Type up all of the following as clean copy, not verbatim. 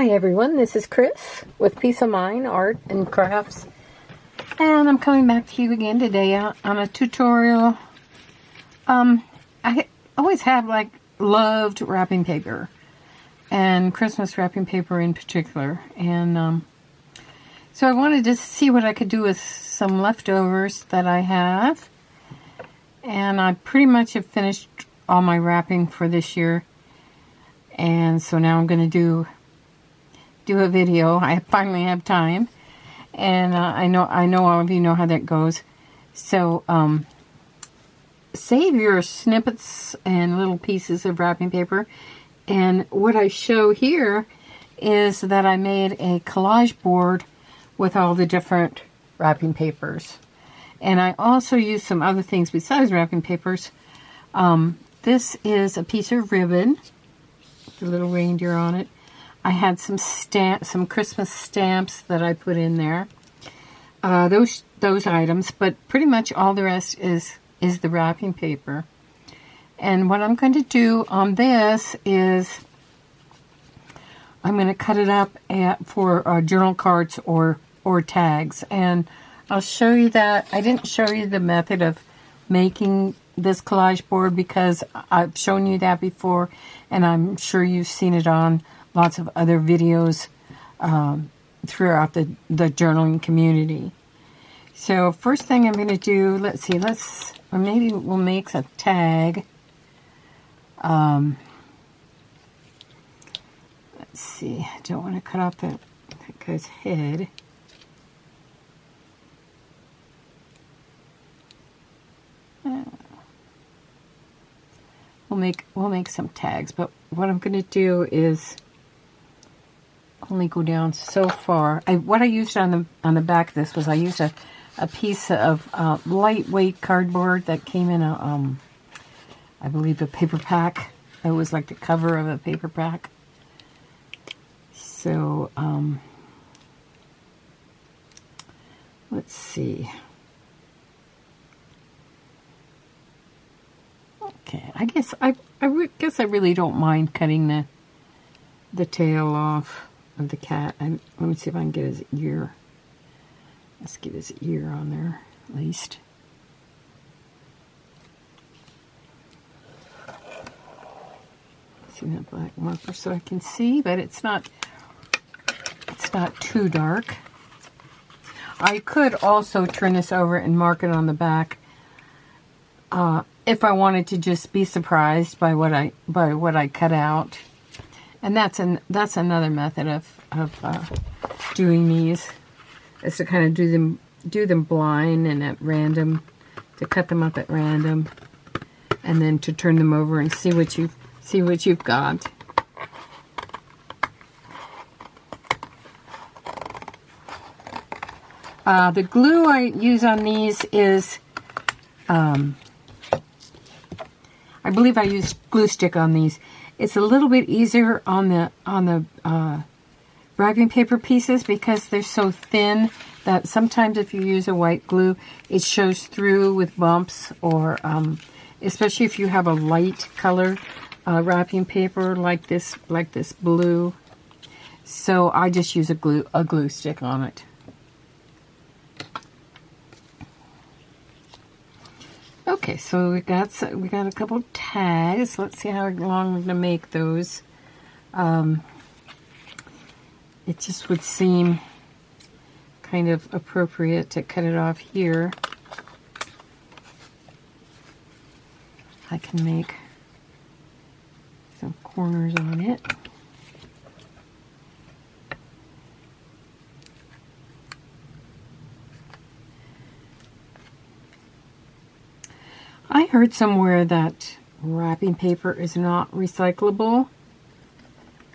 Hi everyone, this is Chris with Peace of Mind Art and Crafts, and I'm coming back to you again today on a tutorial. I always have loved wrapping paper, and Christmas wrapping paper in particular, and so I wanted to see what I could do with some leftovers that I have, and I pretty much have finished all my wrapping for this year, and so now I'm going to do a video. I finally have time, and I know all of you know how that goes. So save your snippets and little pieces of wrapping paper, and what I show here is that I made a collage board with all the different wrapping papers, and I also used some other things besides wrapping papers. This is a piece of ribbon with a little reindeer on it. I had some Christmas stamps that I put in there. Those items, but pretty much all the rest is the wrapping paper. And what I'm going to do on this is I'm going to cut it up for journal cards or tags. And I'll show you that. I didn't show you the method of making this collage board because I've shown you that before, and I'm sure you've seen it on lots of other videos throughout the journaling community. So first thing I'm going to do, or maybe we'll make a tag. Let's see, I don't want to cut off that guy's head. We'll make some tags, but what I'm going to do is only go down so far. What I used on the back of this was I used a piece of lightweight cardboard that came in a I believe a paper pack. It was like the cover of a paper pack. So let's see. Okay, I guess I really don't mind cutting the tail off of the cat. Let me see if I can get his ear. Let's get his ear on there at least. See that black marker so I can see, but it's not too dark. I could also turn this over and mark it on the back if I wanted to just be surprised by what I cut out. And that's another method of doing these, is to kind of do them blind and at random, to cut them up at random, and then to turn them over and see what you've got. The glue I use on these is, I believe I used glue stick on these. It's a little bit easier on the wrapping paper pieces because they're so thin that sometimes if you use a white glue, it shows through with bumps, or especially if you have a light color wrapping paper like this blue. So I just use a glue stick on it. Okay, so we got a couple tags. Let's see how long we're going to make those. It just would seem kind of appropriate to cut it off here. I can make some corners on it. I heard somewhere that wrapping paper is not recyclable.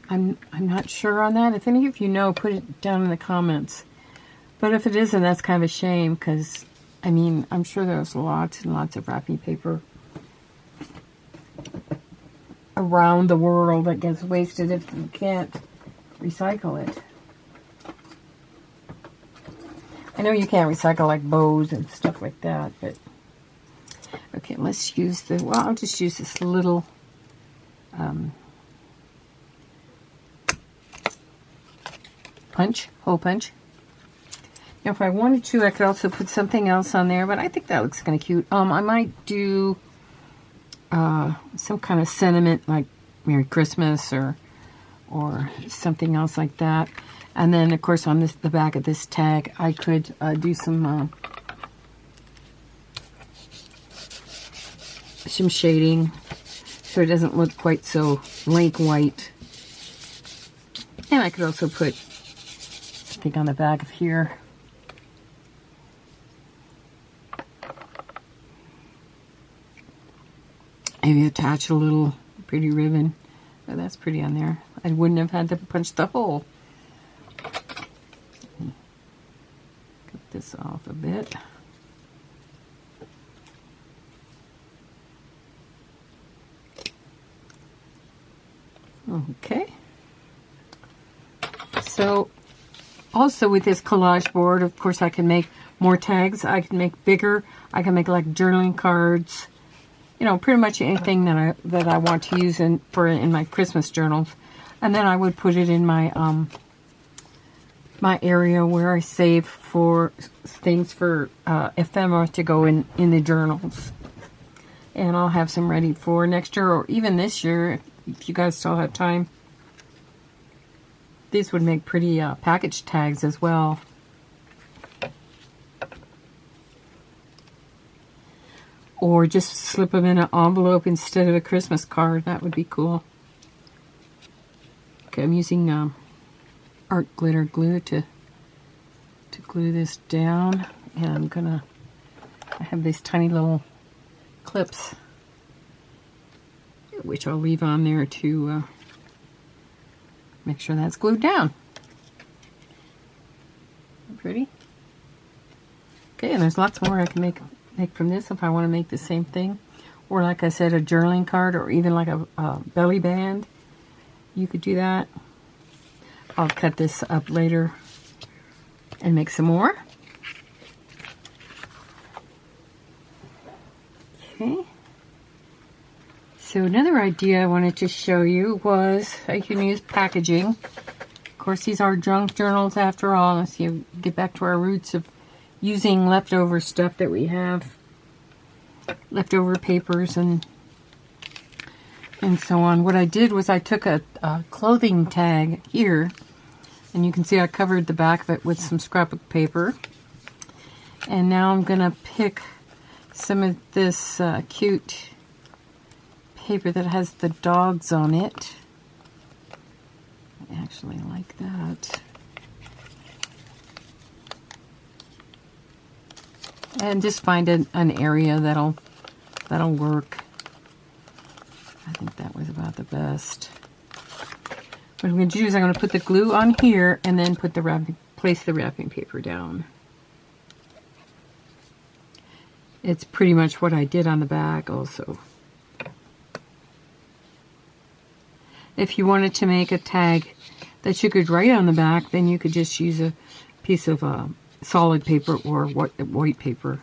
I'm not sure on that. If any of you know, put it down in the comments. But if it isn't, that's kind of a shame, because, I mean, I'm sure there's lots and lots of wrapping paper around the world that gets wasted if you can't recycle it. I know you can't recycle like bows and stuff like that, but okay, let's use I'll just use this little hole punch. Now, if I wanted to, I could also put something else on there, but I think that looks kind of cute. I might do some kind of sentiment like Merry Christmas or something else like that. And then, of course, on the back of this tag, I could do some shading so it doesn't look quite so link white. And I could also put, I think, on the back of here, maybe attach a little pretty ribbon. Oh, that's pretty on there. I wouldn't have had to punch the hole. Cut this off a bit. Okay. So, also with this collage board, of course, I can make more tags. I can make bigger. I can make like journaling cards. You know, pretty much anything that I want to use in my Christmas journals. And then I would put it in my my area where I save for things for ephemera to go in the journals. And I'll have some ready for next year or even this year if you guys still have time. These would make pretty package tags as well. Or just slip them in an envelope instead of a Christmas card. That would be cool. Okay, I'm using art glitter glue to glue this down. And I have these tiny little clips, which I'll leave on there to make sure that's glued down. Pretty. Okay, and there's lots more I can make from this if I want to make the same thing. Or like I said, a journaling card or even like a belly band. You could do that. I'll cut this up later and make some more. Okay. So another idea I wanted to show you was how you can use packaging. Of course, these are junk journals after all. Let's see, get back to our roots of using leftover stuff that we have, leftover papers and so on. What I did was I took a clothing tag here, and you can see I covered the back of it with some scrapbook paper. And now I'm going to pick some of this cute paper that has the dogs on it. I actually like that. And just find an area that'll work. I think that was about the best. What I'm going to do is I'm going to put the glue on here and then place the wrapping paper down. It's pretty much what I did on the back also. If you wanted to make a tag that you could write on the back, then you could just use a piece of solid paper or white paper.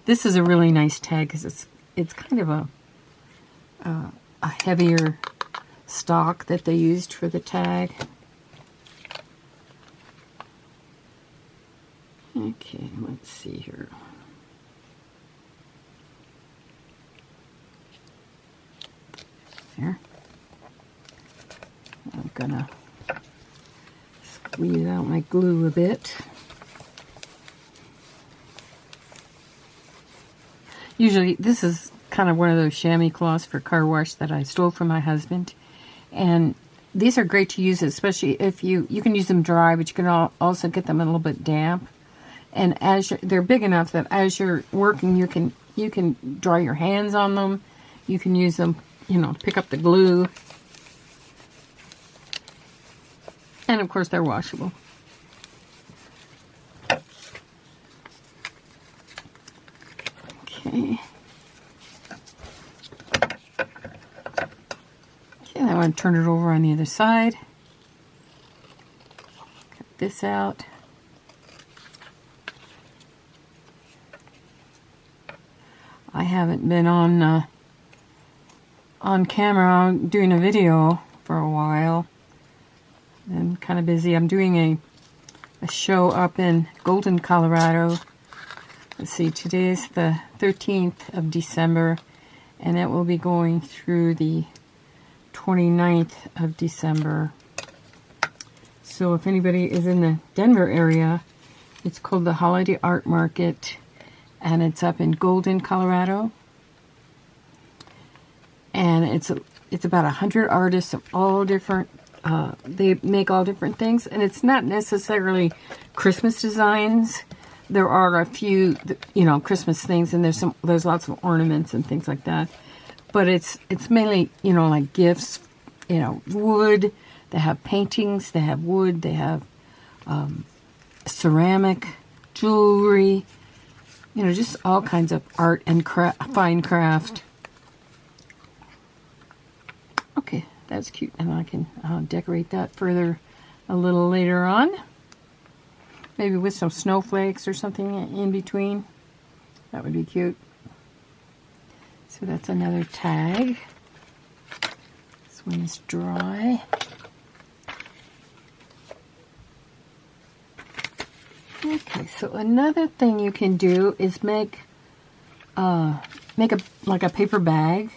This is a really nice tag because it's kind of a heavier stock that they used for the tag. Okay, let's see here. There. I'm gonna squeeze out my glue a bit. Usually, this is kind of one of those chamois cloths for car wash that I stole from my husband. And these are great to use, especially if you can use them dry, but you can also get them a little bit damp. And they're big enough that as you're working, you can dry your hands on them. You can use them, pick up the glue. And of course, they're washable. Okay. Okay, now I want to turn it over on the other side. Cut this out. I haven't been on on camera doing a video for a while. I'm kind of busy. I'm doing a show up in Golden, Colorado. Let's see, today's the 13th of December, and it will be going through the 29th of December. So if anybody is in the Denver area, it's called the Holiday Art Market, and it's up in Golden, Colorado. And it's about 100 artists of all different, they make all different things, and it's not necessarily Christmas designs. There are a few, Christmas things, and there's lots of ornaments and things like that. But it's mainly, like gifts, wood. They have paintings, they have wood, they have ceramic, jewelry, just all kinds of art and fine craft. Okay, that's cute, and I can decorate that further a little later on. Maybe with some snowflakes or something in between. That would be cute. So that's another tag. This one is dry. Okay, so another thing you can do is make a paper bag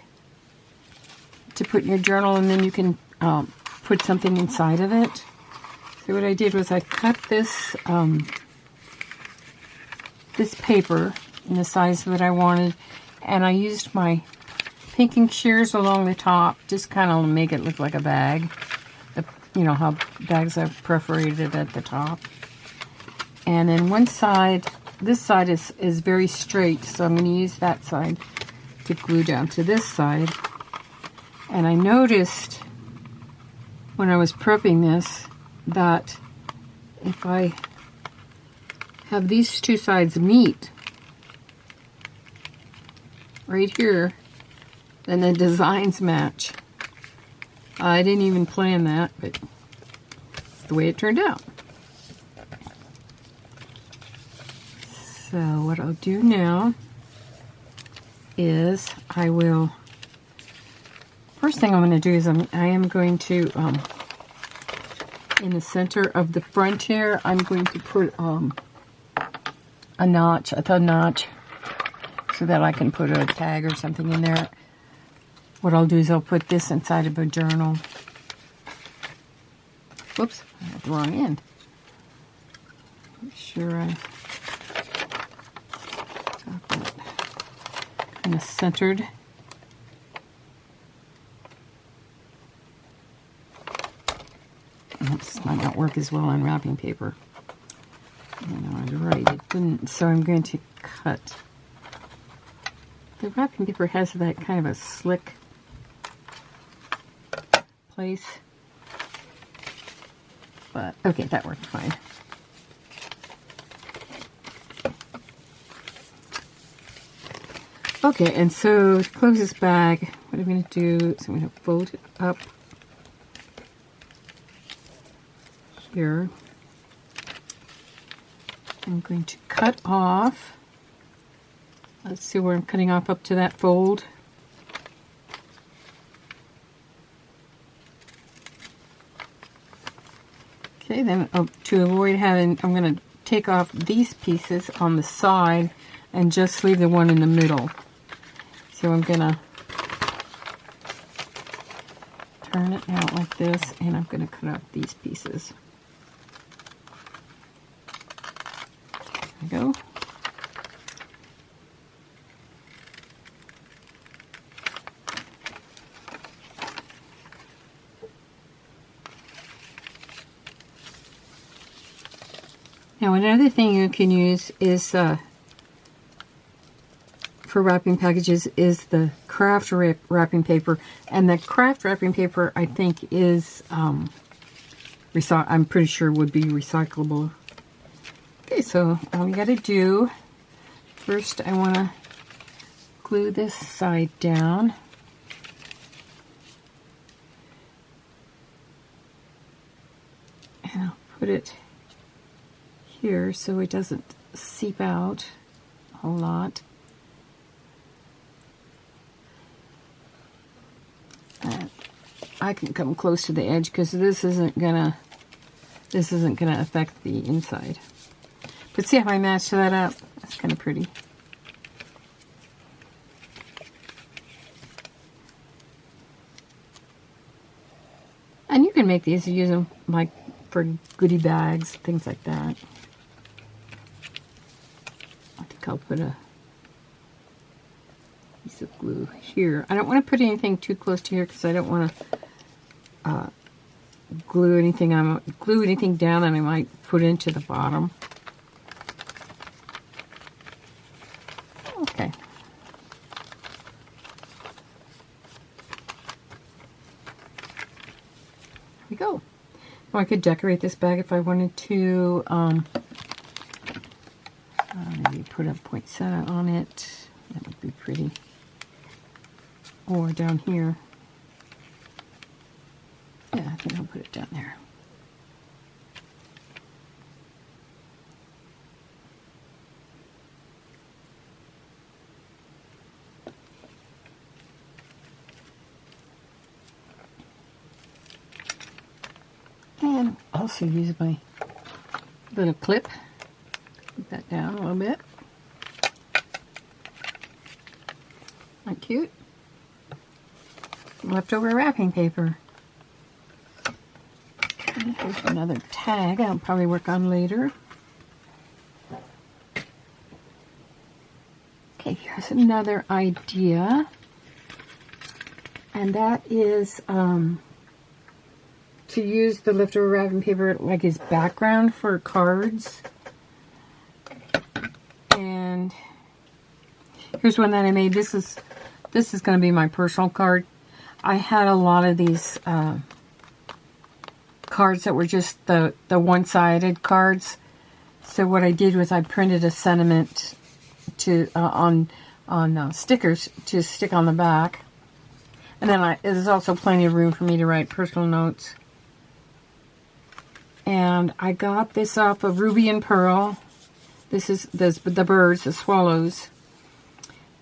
to put in your journal, and then you can put something inside of it. So what I did was I cut this this paper in the size that I wanted, and I used my pinking shears along the top, just kind of make it look like a bag. How bags are perforated at the top. And then one side, this side is very straight, so I'm going to use that side to glue down to this side. And I noticed when I was prepping this that if I have these two sides meet right here, then the designs match. I didn't even plan that, but the way it turned out. So what I'll do now is first thing I'm going to do is I am going to, in the center of the front here, I'm going to put a notch, a thumb notch, so that I can put a tag or something in there. What I'll do is I'll put this inside of a journal. Whoops, I had the wrong end. Make sure I got that kind of centered. This might not work as well on wrapping paper. I was right, it didn't. So I'm going to cut. The wrapping paper has that kind of a slick place. But, okay, that worked fine. Okay, and so to close this bag, what I'm going to do is I'm going to fold it up here. I'm going to cut off. Let's see where I'm cutting off up to that fold. Okay, then to avoid having, I'm going to take off these pieces on the side and just leave the one in the middle. So I'm going to turn it out like this, and I'm going to cut out these pieces. There we go. Now another thing you can use is for wrapping packages is the craft wrapping paper, and the craft wrapping paper I think is I'm pretty sure would be recyclable. Okay, so all we got to do first, I want to glue this side down. And I'll put it here so it doesn't seep out a whole lot. I can come close to the edge because this isn't gonna affect the inside. But see how I matched that up? That's kind of pretty. And you can make these, use them like for goodie bags, things like that. I think I'll put a piece of glue here. I don't want to put anything too close to here because I don't want to glue anything down that I might put into the bottom. Okay. We go. Oh, I could decorate this bag if I wanted to. Maybe put a poinsettia on it. That would be pretty. Or down here. Yeah, I think I'll put it down there. And also use my little clip. Put that down a little bit. Not cute. Leftover wrapping paper. And here's another tag I'll probably work on later. Okay, here's another idea. And that is to use the leftover wrapping paper like as background for cards. And here's one that I made. This is going to be my personal card. I had a lot of these cards that were just the one-sided cards. So what I did was I printed a sentiment to on stickers to stick on the back. And then there's also plenty of room for me to write personal notes. And I got this off of Ruby and Pearl. This is the birds, the swallows.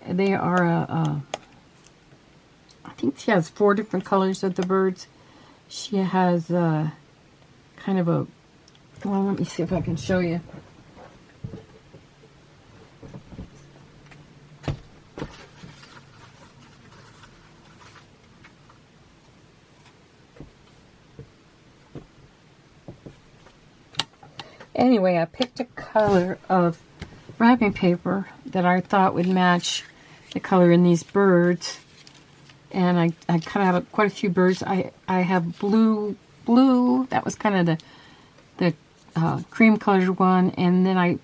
They are I think she has 4 different colors of the birds. She has kind of a, well, let me see if I can show you. Anyway, I picked a color of wrapping paper that I thought would match the color in these birds. And I cut out quite a few birds. I have blue. That was kind of the cream colored one. And then I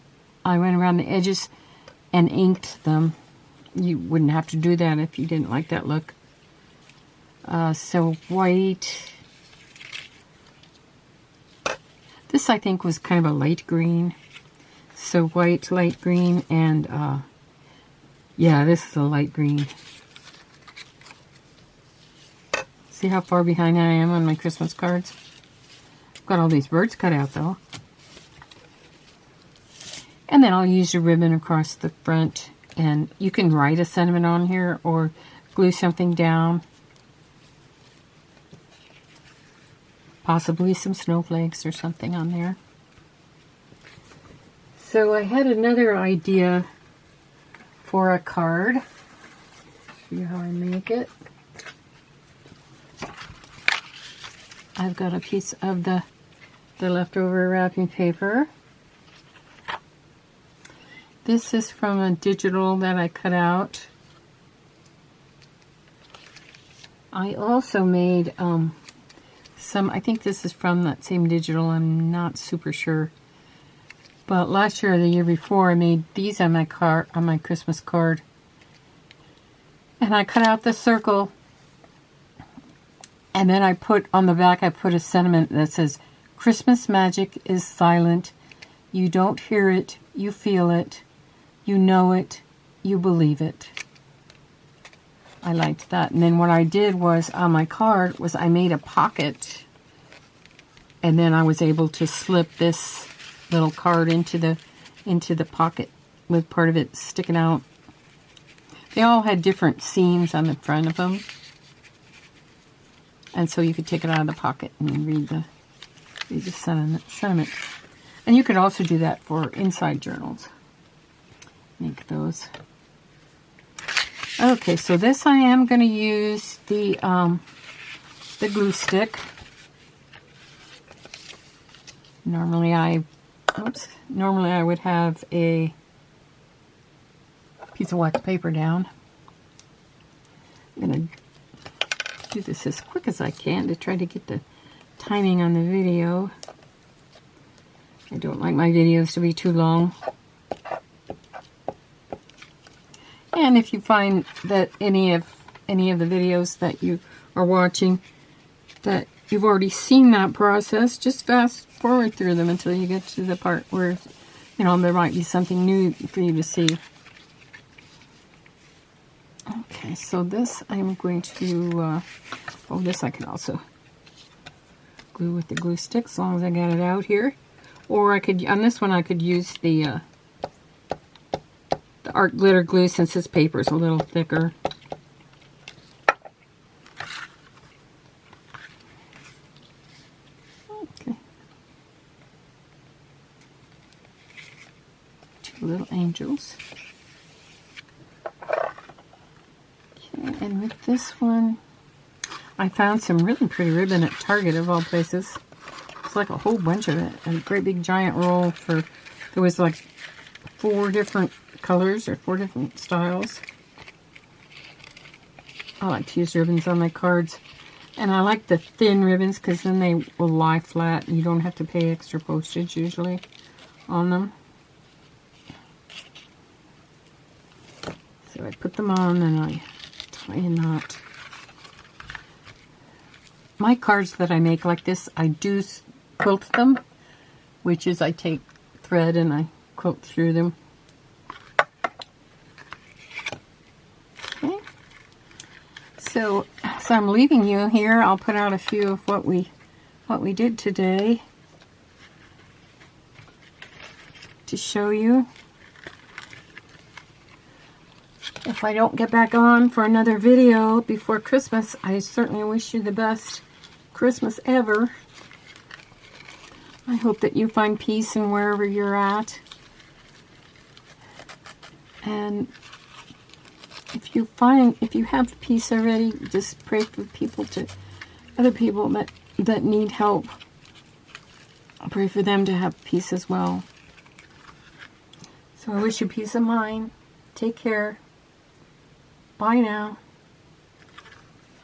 went around the edges and inked them. You wouldn't have to do that if you didn't like that look. So white. This, I think, was kind of a light green. So white, light green, and yeah, this is a light green. See how far behind I am on my Christmas cards? I've got all these birds cut out, though. And then I'll use a ribbon across the front, and you can write a sentiment on here or glue something down. Possibly some snowflakes or something on there. So I had another idea for a card. See how I make it. I've got a piece of the leftover wrapping paper. This is from a digital that I cut out. I also made I think this is from that same digital, I'm not super sure. But last year or the year before, I made these on my Christmas card. And I cut out the circle. And then I put on the back, I put a sentiment that says, Christmas magic is silent. You don't hear it, you feel it. You know it, you believe it. I liked that. And then what I did was, on my card, was I made a pocket. And then I was able to slip this little card into the pocket with part of it sticking out. They all had different seams on the front of them. And so you could take it out of the pocket and read the sentiment. And you could also do that for inside journals. Make those. Okay, so this I am going to use the glue stick. Normally I would have a piece of wax paper down. I'm going to do this as quick as I can to try to get the timing on the video. I don't like my videos to be too long. And if you find that any of the videos that you are watching that you've already seen that process, just fast forward through them until you get to the part where, you know, there might be something new for you to see. Okay, so this I'm going to, this I can also glue with the glue stick as long as I get it out here. Or I could, on this one I could use the art glitter glue since this paper is a little thicker. Okay. Two little angels. Okay, and with this one, I found some really pretty ribbon at Target of all places. It's like a whole bunch of it. A great big giant roll for, there was like 4 different colors or 4 different styles. I like to use ribbons on my cards. And I like the thin ribbons because then they will lie flat and you don't have to pay extra postage usually on them. So I put them on and I tie a knot. My cards that I make like this, I do quilt them, which is I take thread and I quilt through them. Okay. So I'm leaving you here. I'll put out a few of what we did today to show you. If I don't get back on for another video before Christmas, I certainly wish you the best Christmas ever. I hope that you find peace in wherever you're at. And if you have peace already, just pray for other people that need help. I'll pray for them to have peace as well. So I wish you peace of mind. Take care. Bye now.